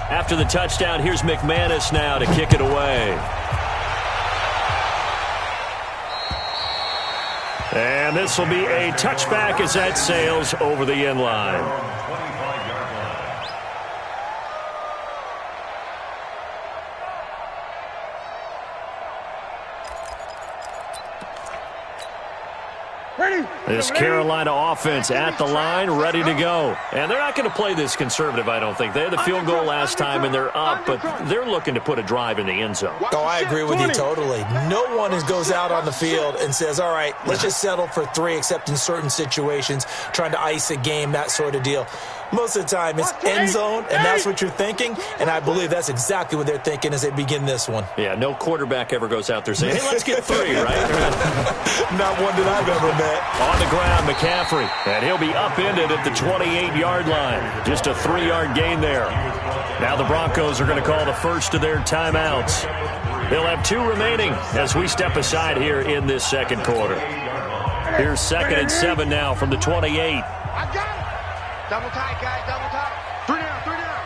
After the touchdown, here's McManus now to kick it away. And this will be a touchback as that sails over the end line. This Carolina offense at the line, ready to go. And they're not going to play this conservative, I don't think. They had the field goal last time, and they're up, but they're looking to put a drive in the end zone. Oh, I agree with you totally. No one goes out on the field and says, all right, let's just settle for 3, except in certain situations, trying to ice a game, that sort of deal. Most of the time, it's end zone, and that's what you're thinking, and I believe that's exactly what they're thinking as they begin this one. Yeah, no quarterback ever goes out there saying, hey, let's get 3, right? Not one that I've ever met. On the ground, McCaffrey, and he'll be upended at the 28-yard line. Just a 3-yard gain there. Now the Broncos are going to call the first of their timeouts. They'll have 2 remaining as we step aside here in this second quarter. Here's 2nd and 7 now from the 28. I got it. Double tight, guys, double tight. 3 down, 3 down.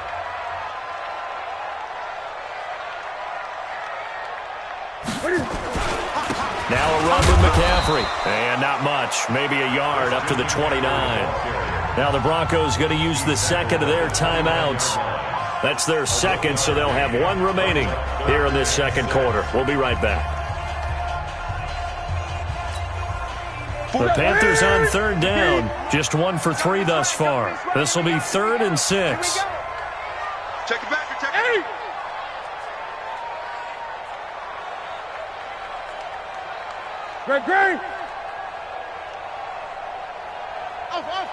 Now a run with McCaffrey. And not much. Maybe a yard up to the 29. Now the Broncos going to use the second of their timeouts. That's their second, so they'll have 1 remaining here in this second quarter. We'll be right back. The Panthers on 3rd down. Just 1 for 3 thus far. This will be 3rd and 6. Check it back, check it. Great. Off.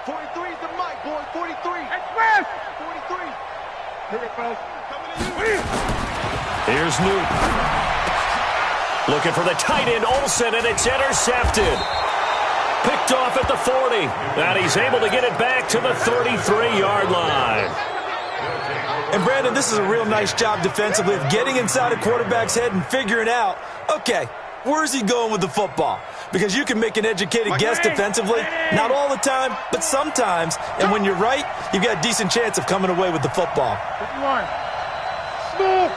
43 is the mic, boy. 43. Express. 43. Here it goes. Coming to you. Here's Newton. Looking for the tight end, Olsen, and it's intercepted. Picked off at the 40. And he's able to get it back to the 33-yard line. And, Brandon, this is a real nice job defensively of getting inside a quarterback's head and figuring out, okay, where's he going with the football? Because you can make an educated guess defensively, not all the time, but sometimes. And when you're right, you've got a decent chance of coming away with the football. 51. Smooth.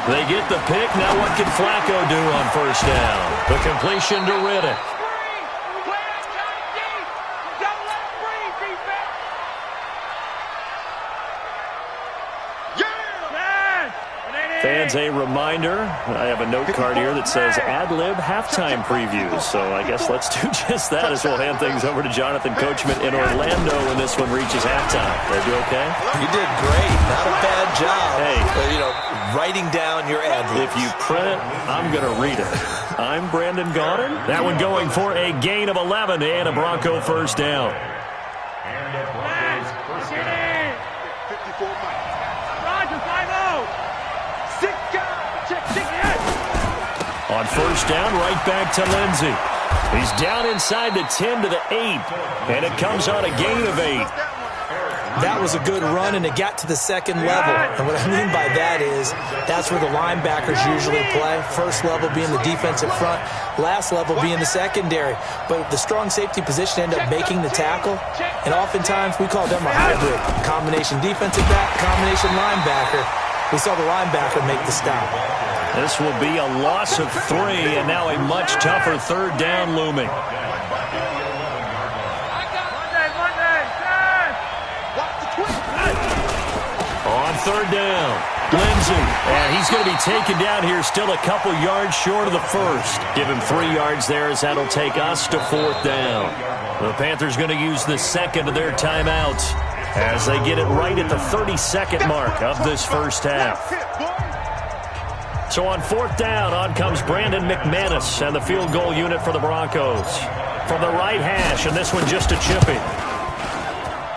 They get the pick. Now what can Flacco do on first down? The completion to Riddick. Fans, a reminder, I have a note card here that says ad-lib halftime previews. So I guess let's do just that as we'll hand things over to Jonathan Coachman in Orlando when this one reaches halftime. Did you okay? You did great. Not a bad job. Hey. Writing down your ad-libs. If you print it, I'm going to read it. I'm Brandon Gaudin. That one going for a gain of 11 and a Bronco first down. On first down, right back to Lindsey. He's down inside the 10 to the 8, and it comes on a gain of 8. That was a good run, and it got to the second level. And what I mean by that is that's where the linebackers usually play. First level being the defensive front, last level being the secondary. But the strong safety position ended up making the tackle, and oftentimes we call them a hybrid. Combination defensive back, combination linebacker. We saw the linebacker make the stop. This will be a loss of 3, and now a much tougher third down looming. On third down, Lindsey, and he's going to be taken down here still a couple yards short of the first. Give him 3 yards there as that'll take us to 4th down. The Panthers going to use the second of their timeouts as they get it right at the 32nd mark of this first half. So on 4th down, on comes Brandon McManus and the field goal unit for the Broncos. From the right hash, and this one just a chipping.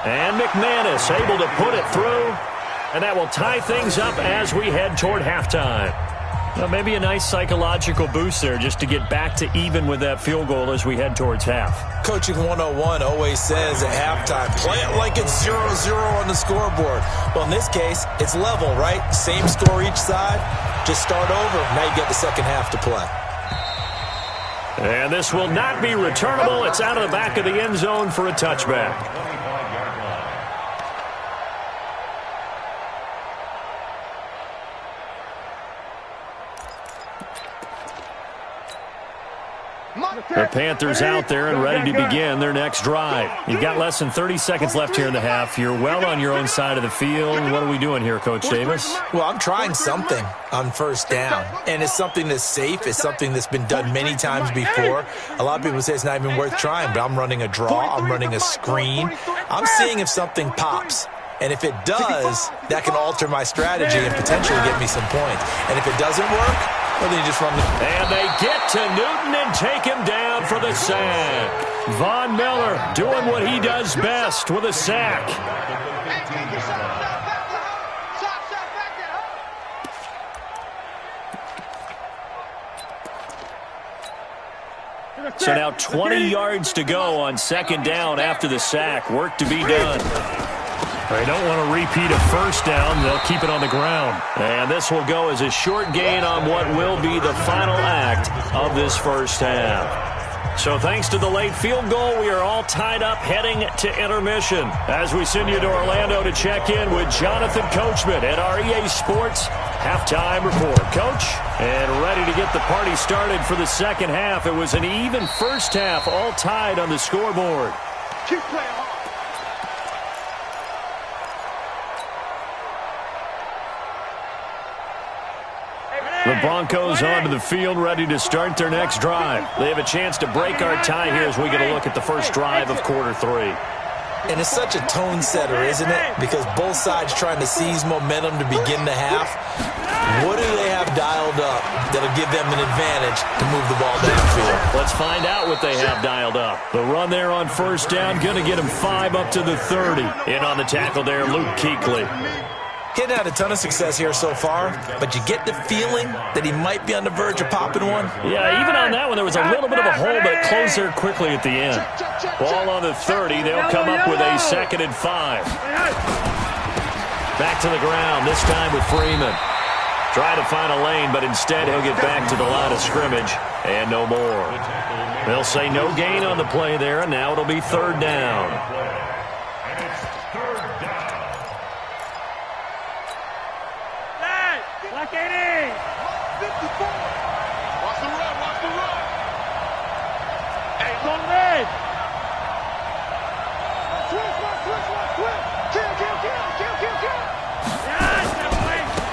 And McManus able to put it through, and that will tie things up as we head toward halftime. Well, maybe a nice psychological boost there just to get back to even with that field goal as we head towards half. Coaching 101 always says at halftime, play it like it's 0-0 on the scoreboard. Well, in this case, it's level, right? Same score each side. Just start over. Now you get the second half to play. And this will not be returnable. It's out of the back of the end zone for a touchback. The Panthers out there and ready to begin their next drive. You've got less than 30 seconds left here in the half. You're well on your own side of the field. What are we doing here, Coach Davis? Well, I'm trying something on first down, and it's something that's safe. It's something that's been done many times before. A lot of people say it's not even worth trying, but I'm running a draw. I'm running a screen. I'm seeing if something pops. And if it does, that can alter my strategy and potentially get me some points. And if it doesn't work, well, then you just run the... And they get to Newton and take him down for the sack. Von Miller doing what he does best with a sack. So now 20 yards to go on second down after the sack. Work to be done. They don't want to repeat a first down. They'll keep it on the ground. And this will go as a short gain on what will be the final act of this first half. So thanks to the late field goal, we are all tied up heading to intermission. As we send you to Orlando to check in with Jonathan Coachman at our EA Sports Halftime Report. Coach, and ready to get the party started for the second half. It was an even first half, all tied on the scoreboard. Keep playing hard. The Broncos onto the field, ready to start their next drive. They have a chance to break our tie here as we get a look at the first drive of quarter three. And it's such a tone setter, isn't it? Because both sides trying to seize momentum to begin the half. What do they have dialed up that'll give them an advantage to move the ball downfield? Let's find out what they have dialed up. The run there on first down, going to get him 5 up to the 30. In on the tackle there, Luke Kuechly. He hadn't had a ton of success here so far, but you get the feeling that he might be on the verge of popping one. Yeah, even on that one, there was a little bit of a hole, but it closed there quickly at the end. Ball on the 30. They'll come up with a 2nd and 5. Back to the ground, this time with Freeman. Try to find a lane, but instead he'll get back to the line of scrimmage, and no more. They'll say no gain on the play there, and now it'll be 3rd down.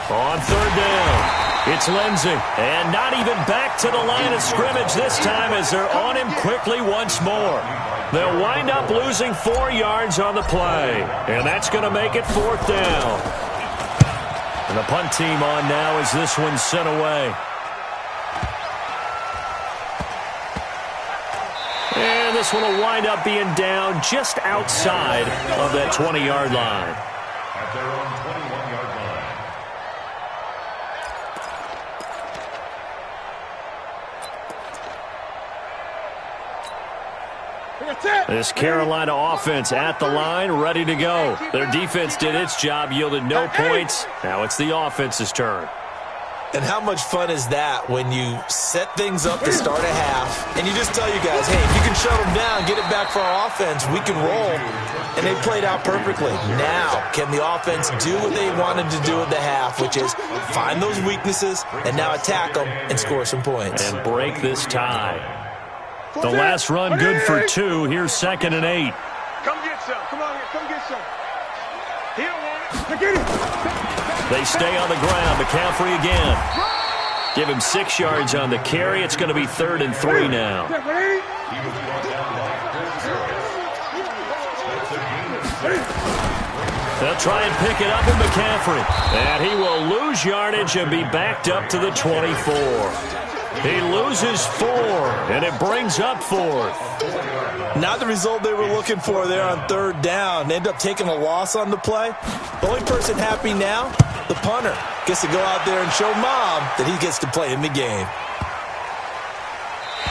On 3rd down, it's Lindsey. And not even back to the line of scrimmage this time as they're on him quickly once more. They'll wind up losing 4 yards on the play. And that's going to make it 4th down. And the punt team on now as this one's sent away. And this one will wind up being down just outside of that 20-yard line. At their own 21-yard line. This Carolina offense at the line, ready to go. Their defense did its job, yielded no points. Now it's the offense's turn. And how much fun is that when you set things up to start a half and you just tell you guys, hey, if you can shut them down, get it back for our offense, we can roll. And they played out perfectly. Now, can the offense do what they wanted to do at the half, which is find those weaknesses and now attack them and score some points. And break this tie. The last run good for 2. Here's 2nd and 8. Come get some. Come on here. Come get some. He don't want it. Get it. They stay on the ground. McCaffrey again. Give him 6 yards on the carry. It's going to be 3rd and 3 now. They'll try and pick it up with McCaffrey. And he will lose yardage and be backed up to the 24. He loses 4, and it brings up 4th. Not the result they were looking for there on 3rd down. They end up taking a loss on the play. The only person happy now, the punter, gets to go out there and show Mom that he gets to play in the game.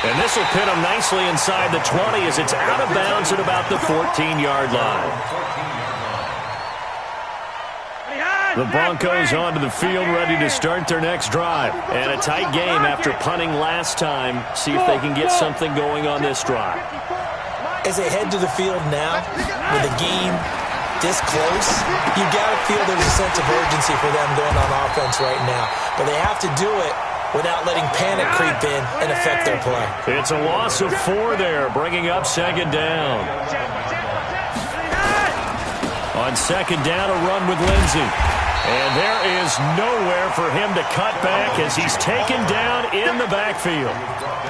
And this will pin him nicely inside the 20 as it's out of bounds at about the 14-yard line. The Broncos onto the field, ready to start their next drive. And a tight game after punting last time. See if they can get something going on this drive. As they head to the field now, with the game this close, you got to feel there's a sense of urgency for them going on offense right now. But they have to do it without letting panic creep in and affect their play. It's a loss of 4 there, bringing up second down. On second down, a run with Lindsey. And there is nowhere for him to cut back as he's taken down in the backfield.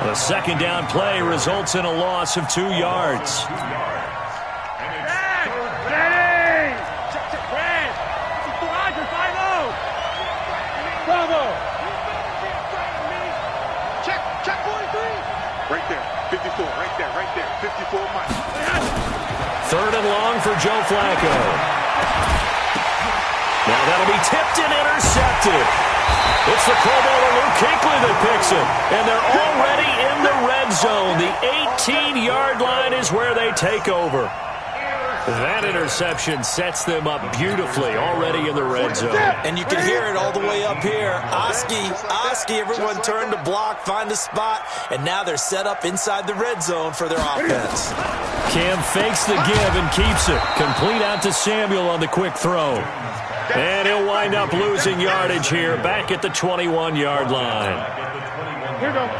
The second down play results in a loss of 2 yards. Check 43. Right there, 54, right there, 54 Mike. Third and long for Joe Flacco. Now that'll be tipped and intercepted. It's the Pro Bowler Luke Kuechly that picks it. And they're already in the red zone. The 18-yard line is where they take over. That interception sets them up beautifully already in the red zone. And you can hear it all the way up here. Oski, everyone turned to block, find a spot, and now they're set up inside the red zone for their offense. Cam fakes the give and keeps it. Complete out to Samuel on the quick throw. And he'll wind up losing yardage here back at the 21-yard line.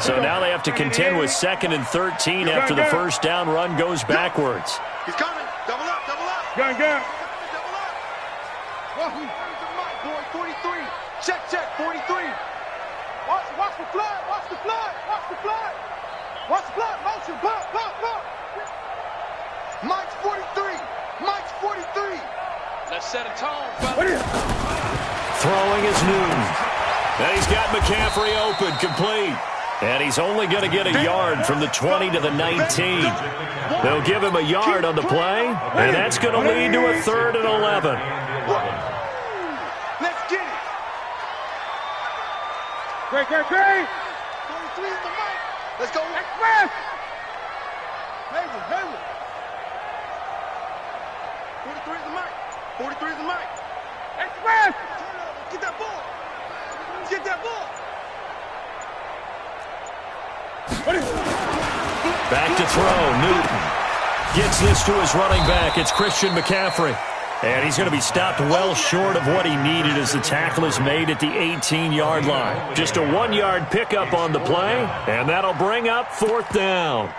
So now they have to contend with 2nd and 13 after the first down run goes backwards. He's coming. Double up. Gun. Double up. Boy, 43. Check, 43. Watch the flood. Motion. Block. Mike's 43. Let's set a tone, brother. Throwing is Newton. And he's got McCaffrey open, complete. And he's only going to get a yard from the 20 to the 19. They'll give him a yard on the play, and that's going to lead to a 3rd and 11. Let's get it. Great. 43 is the mic. Let's go. Express. Hayward. 43 is the mic. Express. Get that ball. Back to throw, Newton. Gets this to his running back. It's Christian McCaffrey. And he's going to be stopped well short of what he needed as the tackle is made at the 18-yard line. Just a 1-yard pickup on the play, and that'll bring up 4th down.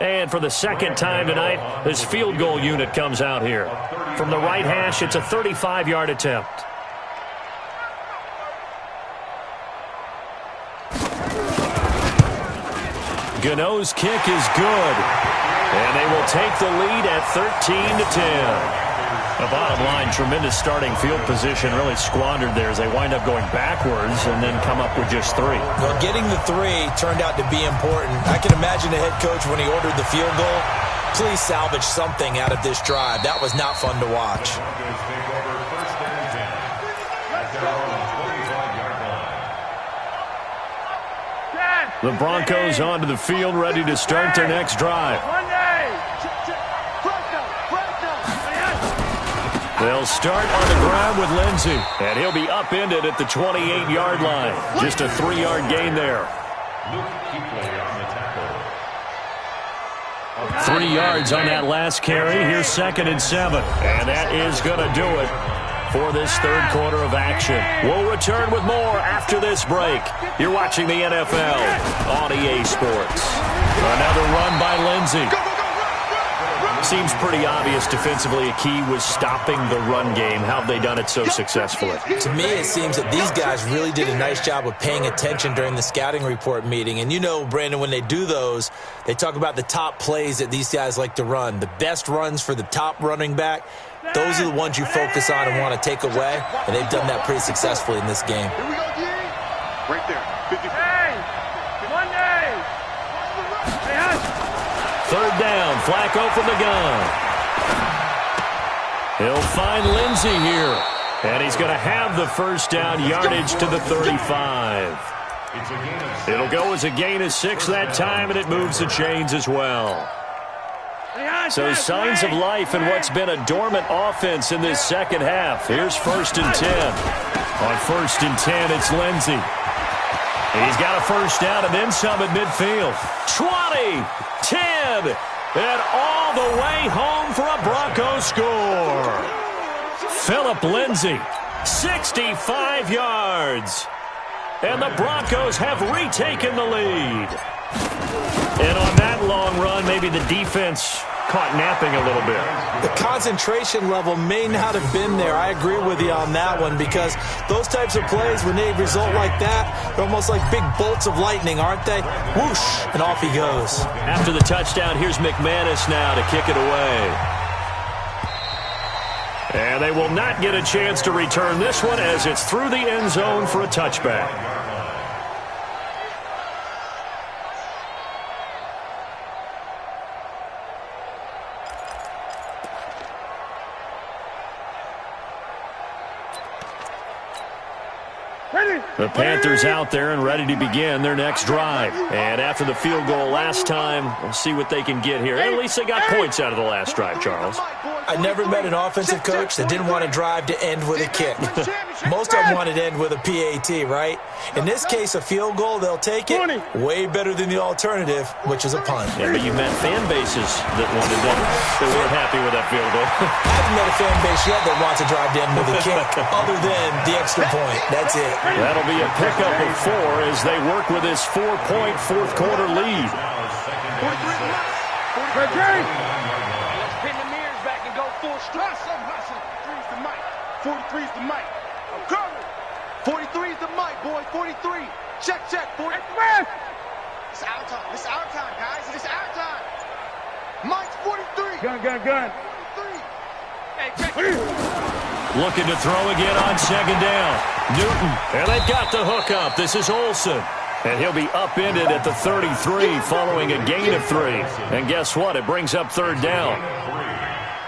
And for the second time tonight, this field goal unit comes out here. From the right hash, it's a 35-yard attempt. Gano's kick is good. And they will take the lead at 13-10. The bottom line, tremendous starting field position, really squandered there as they wind up going backwards and then come up with just 3. Well, getting the 3 turned out to be important. I can imagine the head coach when he ordered the field goal. Please salvage something out of this drive. That was not fun to watch. The Broncos onto the field, ready to start their next drive. They'll start on the ground with Lindsey, and he'll be upended at the 28-yard line. Just a 3-yard gain there. 3 yards on that last carry. Here's 2nd and 7, and that is going to do it for this third quarter of action. We'll return with more after this break. You're watching the NFL on EA Sports. Another run by Lindsey. Seems pretty obvious defensively. A key was stopping the run game. How have they done it so successfully? To me, it seems that these guys really did a nice job of paying attention during the scouting report meeting. And you know, Brandon, when they do those, they talk about the top plays that these guys like to run. The best runs for the top running back, those are the ones you focus on and want to take away. And they've done that pretty successfully in this game. Here we go, G. Right there. 50. Hey, Monday. Third down, Flacco from the gun. He'll find Lindsey here. And he's going to have the first down, yardage to the 35. It'll go as a gain of 6 that time, and it moves the chains as well. So signs of life in what's been a dormant offense in this second half. Here's 1st and 10. On 1st and 10, it's Lindsey. He's got a first down and then some at midfield. 20, 10, and all the way home for a Broncos score. Phillip Lindsey, 65 yards. And the Broncos have retaken the lead. And on that long run, maybe the defense caught napping a little bit. The concentration level may not have been there. I agree with you on that one, because those types of plays, when they result like that, they're almost like big bolts of lightning, aren't they? Whoosh, and off he goes. After the touchdown, here's McManus now to kick it away. And they will not get a chance to return this one as it's through the end zone for a touchback. The Panthers out there and ready to begin their next drive. And after the field goal last time, we'll see what they can get here. At least they got points out of the last drive, Charles. I never met an offensive coach that didn't want to drive to end with a kick. Most of them wanted to end with a PAT, right? In this case, a field goal, they'll take it way better than the alternative, which is a punt. Yeah, but you met fan bases that wanted that. They weren't happy with that field goal. I haven't met a fan base yet that wants to drive to end with a kick, other than the extra point. That's it. That'll be a pickup of 4 as they work with this 4-point fourth-quarter lead. Let's pin the mirrors back and go full stress. 43's the mic. 43's the mic. I'm coming. 43's the mic, boy. 43. Check, check. 43. It's our time. It's our time, guys. It's our time. Mike's 43. Gun. 43. Hey, check it. Looking to throw again on second down. Newton. And they've got the hook up. This is Olsen. And he'll be upended at the 33 following a gain of 3. And guess what? It brings up third down.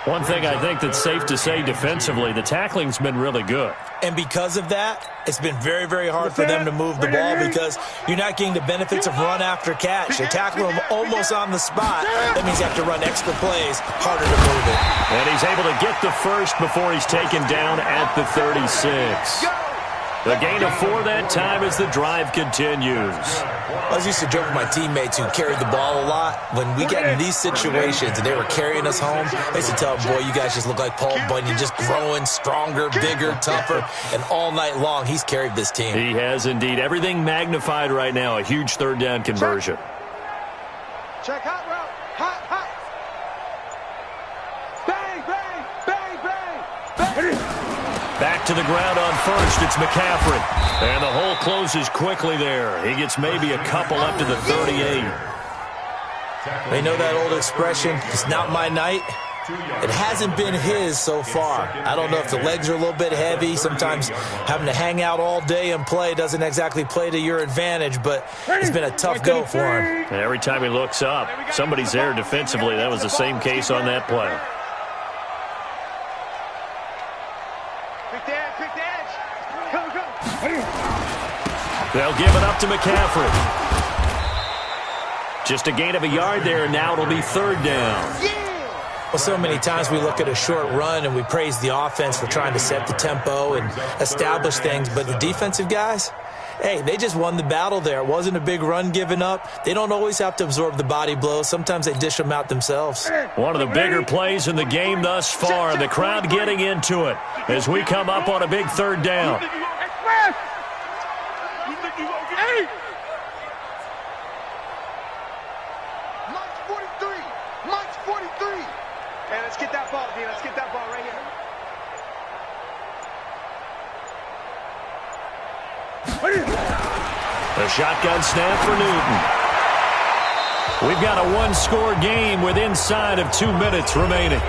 One thing I think that's safe to say defensively, the tackling's been really good. And because of that, it's been very, very hard for them to move the ball because you're not getting the benefits of run after catch. You're tackling them almost on the spot. That means you have to run extra plays, harder to move it. And he's able to get the first before he's taken down at the 36. The gain of 4 that time as the drive continues. I was used to joke with my teammates who carried the ball a lot. When we get in these situations and they were carrying us home, I used to tell them, boy, you guys just look like Paul Bunyan, just growing stronger, bigger, tougher. And all night long, he's carried this team. He has indeed. Everything magnified right now. A huge third down conversion. Check hot route. Hot. Bang, bang, bang, bang, bang. Back to the ground on first. It's McCaffrey. And the hole closes quickly there. He gets maybe a couple up to the 38. They know that old expression, it's not my night. It hasn't been his so far. I don't know if the legs are a little bit heavy. Sometimes having to hang out all day and play doesn't exactly play to your advantage, but it's been a tough go for him. Every time he looks up, somebody's there defensively. That was the same case on that play. Pick the edge. Go. They'll give it up to McCaffrey. Just a gain of a yard there, and now it'll be third down. Well, so many times we look at a short run and we praise the offense for trying to set the tempo and establish things, but the defensive guys, hey, they just won the battle there. It wasn't a big run given up. They don't always have to absorb the body blows. Sometimes they dish them out themselves. One of the bigger plays in the game thus far. The crowd getting into it as we come up on a big third down. Mike's 43. Hey, let's get that ball, D. Let's get that ball right here. The shotgun snap for Newton. We've got a one-score game with inside of 2 minutes remaining.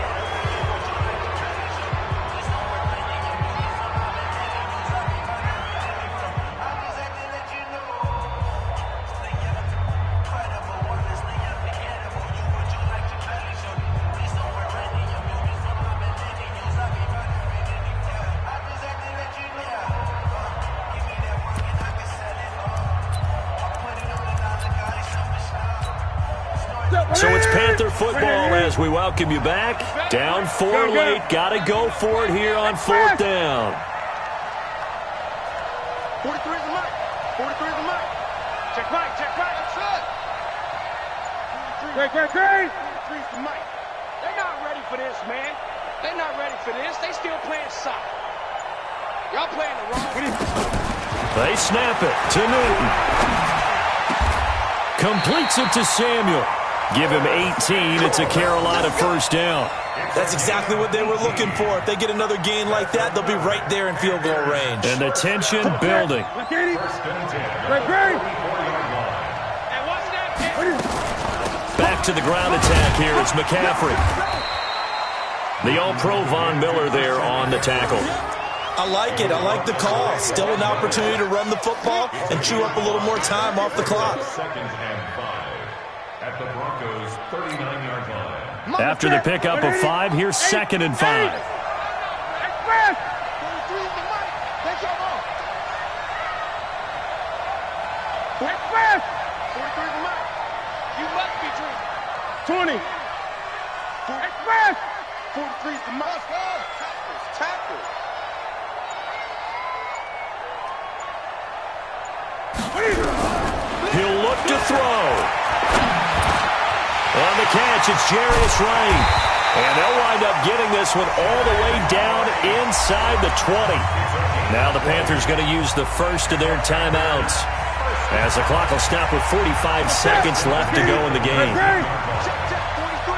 So it's Panther football as we welcome you back. Down 4 late. Got to go for it here on 4th down. 43 is the mic. 43 is the mic. Check right, check right. That's it. 43 is the mic. They're not ready for this, man. They're not ready for this. They still playing soccer. Y'all playing the wrong. They snap it to Newton. Completes it to Samuel. Give him 18. It's a Carolina first down. That's exactly what they were looking for. If they get another gain like that, they'll be right there in field goal range. And the tension building. Back to the ground attack here. It's McCaffrey. The All-Pro Von Miller there on the tackle. I like it. I like the call. Still an opportunity to run the football and chew up a little more time off the clock. 2nd and 5 at the Broncos' 39-yard line. After the pickup of 5, here's 2nd and 5. Express! 43 is the mic. Take your off. Express! 43 is the mic. You must be drinking. 20. Express! 43 is the mic. Tackles. He'll look to throw. On the catch, it's Jarius Wright. And they'll wind up getting this one all the way down inside the 20. Now the Panthers going to use the first of their timeouts, as the clock will stop with 45 seconds left to go in the game. Check, 43.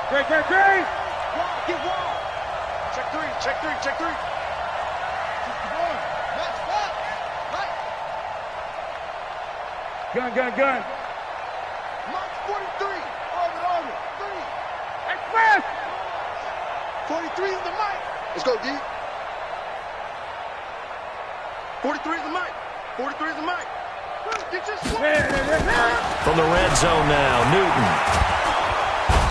Get him. Wall, get wall. Check 3. Gun. Mark 43. Orbit. 3. Express. 43 is the mic. Let's go, D. 43 is the mic. Get your swing. From the red zone now, Newton.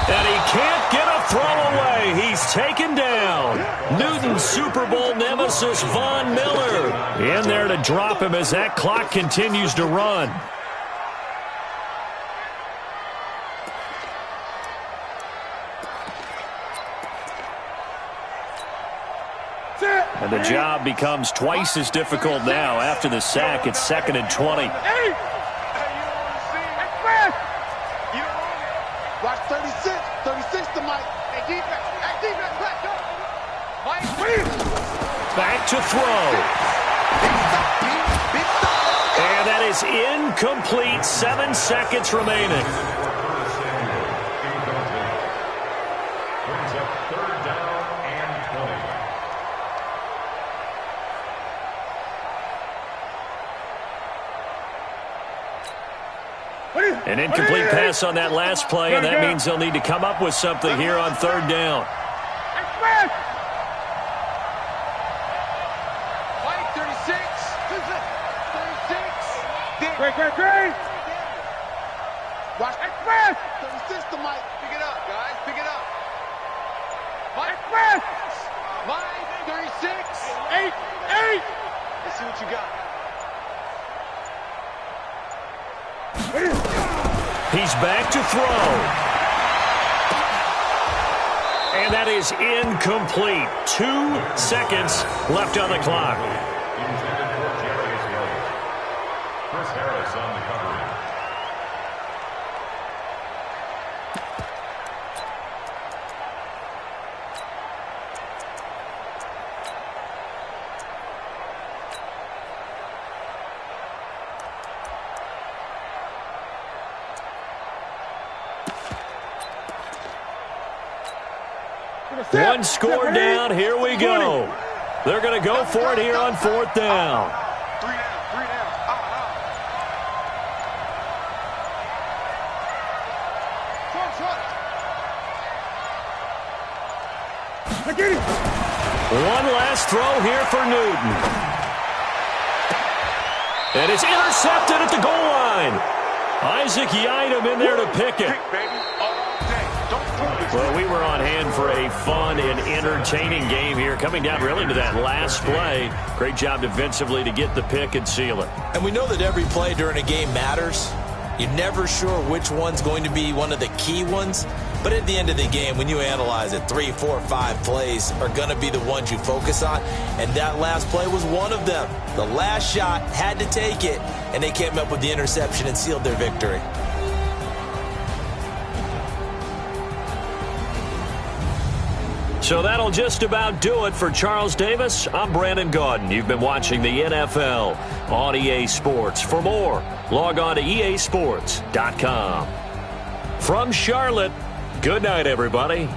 And he can't get a throw away. He's taken down. Newton's Super Bowl nemesis, Von Miller, in there to drop him as that clock continues to run. And the job becomes twice as difficult now after the sack. It's 2nd and 20. Watch 36. 36 the mic. Hey, defense, back up. Back to throw. Big stop. And that is incomplete. 7 seconds remaining. Brings up 3rd down and 20. An incomplete pass on that last play, and that means they'll need to come up with something here on 3rd down. Express. White 36. 36. Great. Watch Express. 36 the mic. Pick it up, guys. Pick it up. Express. Line 36. 8. Let's see what you got. He's back to throw. And that is incomplete. 2 seconds left on the clock. Intended for Jarius Wright. Chris Harris on the coverage. One score down. Here we go. They're going to go for it here on 4th down. 3 down. One last throw here for Newton. And it's intercepted at the goal line. Isaac Yiadom in there to pick it. Pick, baby. All day. Don't fool. Well, we were on hand for a fun and entertaining game here, coming down really to that last play. Great job defensively to get the pick and seal it. And we know that every play during a game matters. You're never sure which one's going to be one of the key ones. But at the end of the game, when you analyze it, 3, 4, 5 plays are going to be the ones you focus on. And that last play was one of them. The last shot had to take it, and they came up with the interception and sealed their victory. So that'll just about do it for Charles Davis. I'm Brandon Gaudin. You've been watching the NFL on EA Sports. For more, log on to easports.com. From Charlotte, good night, everybody.